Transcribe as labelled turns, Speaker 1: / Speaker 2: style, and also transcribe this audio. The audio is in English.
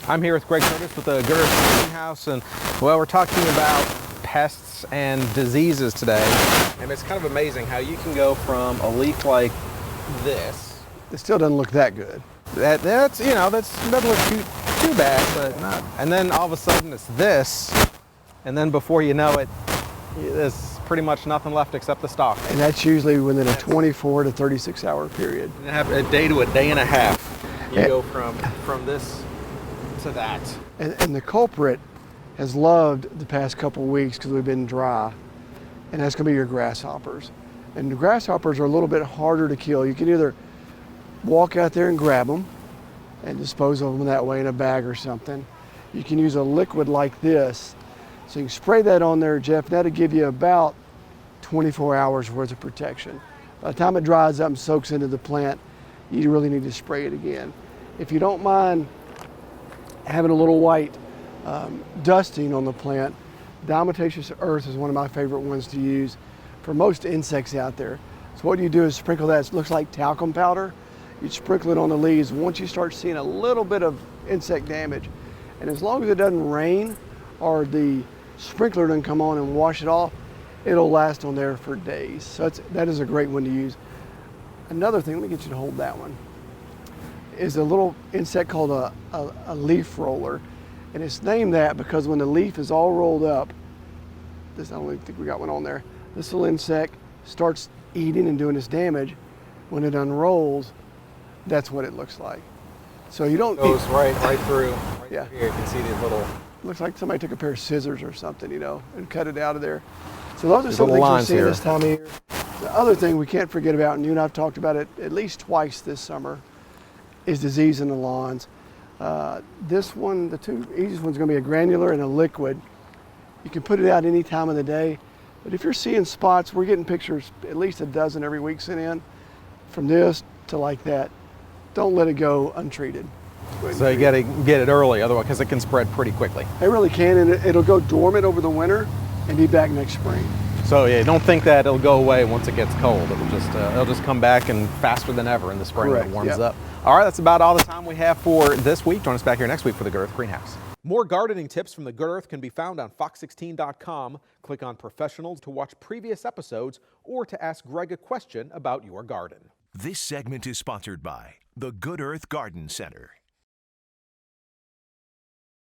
Speaker 1: I'm here with Greg Curtis with the Good Earth Greenhouse, and well, we're talking about pests and diseases today. And it's kind of amazing how you can go from a leaf like this.
Speaker 2: It still doesn't look that good.
Speaker 1: That doesn't look too bad, but not. And then all of a sudden it's this, and then before you know it, there's pretty much nothing left except the stalk.
Speaker 2: And that's usually within a 24 to 36 hour period.
Speaker 1: And have a day to a day and a half. You go from this to that.
Speaker 2: And the culprit has loved the past couple of weeks because we've been dry, and that's going to be your grasshoppers. And the grasshoppers are a little bit harder to kill. You can either walk out there and grab them and dispose of them that way in a bag or something. You can use a liquid like this. So you can spray that on there, Jeff. That'll give you about 24 hours worth of protection. By the time it dries up and soaks into the plant, you really need to spray it again. If you don't mind having a little white dusting on the plant, diatomaceous earth is one of my favorite ones to use for most insects out there. So what you do is sprinkle that. It looks like talcum powder. You sprinkle it on the leaves once you start seeing a little bit of insect damage. And as long as it doesn't rain or the sprinkler doesn't come on and wash it off, it'll last on there for days. So that is a great one to use. Another thing, let me get you to hold that one, is a little insect called a leaf roller. And it's named that because when the leaf is all rolled up, I don't even think we got one on there, this little insect starts eating and doing its damage. When it unrolls, that's what it looks like. So you don't
Speaker 1: goes right through.
Speaker 2: Yeah.
Speaker 1: Here you can see the little.
Speaker 2: Looks like somebody took a pair of scissors or something, and cut it out of there. So those are
Speaker 1: There's
Speaker 2: some things we're seeing
Speaker 1: here.
Speaker 2: this time of year. The other thing we can't forget about, and you and I have talked about it at least twice this summer, is disease in the lawns. This one, the two easiest ones, going to be a granular and a liquid. You can put it out any time of the day, but if you're seeing spots, we're getting pictures, at least a dozen every week sent in, from this to like that. Don't let it go untreated.
Speaker 1: So you got to get it early, otherwise, because it can spread pretty quickly.
Speaker 2: It really can, and it'll go dormant over the winter and be back next spring.
Speaker 1: So yeah, don't think that it'll go away once it gets cold. It'll just come back and faster than ever in the spring when it warms up. All right, that's about all the time we have for this week. Join us back here next week for the Good Earth Greenhouse. More gardening tips from the Good Earth can be found on fox16.com. Click on Professionals to watch previous episodes or to ask Greg a question about your garden.
Speaker 3: This segment is sponsored by the Good Earth Garden Center.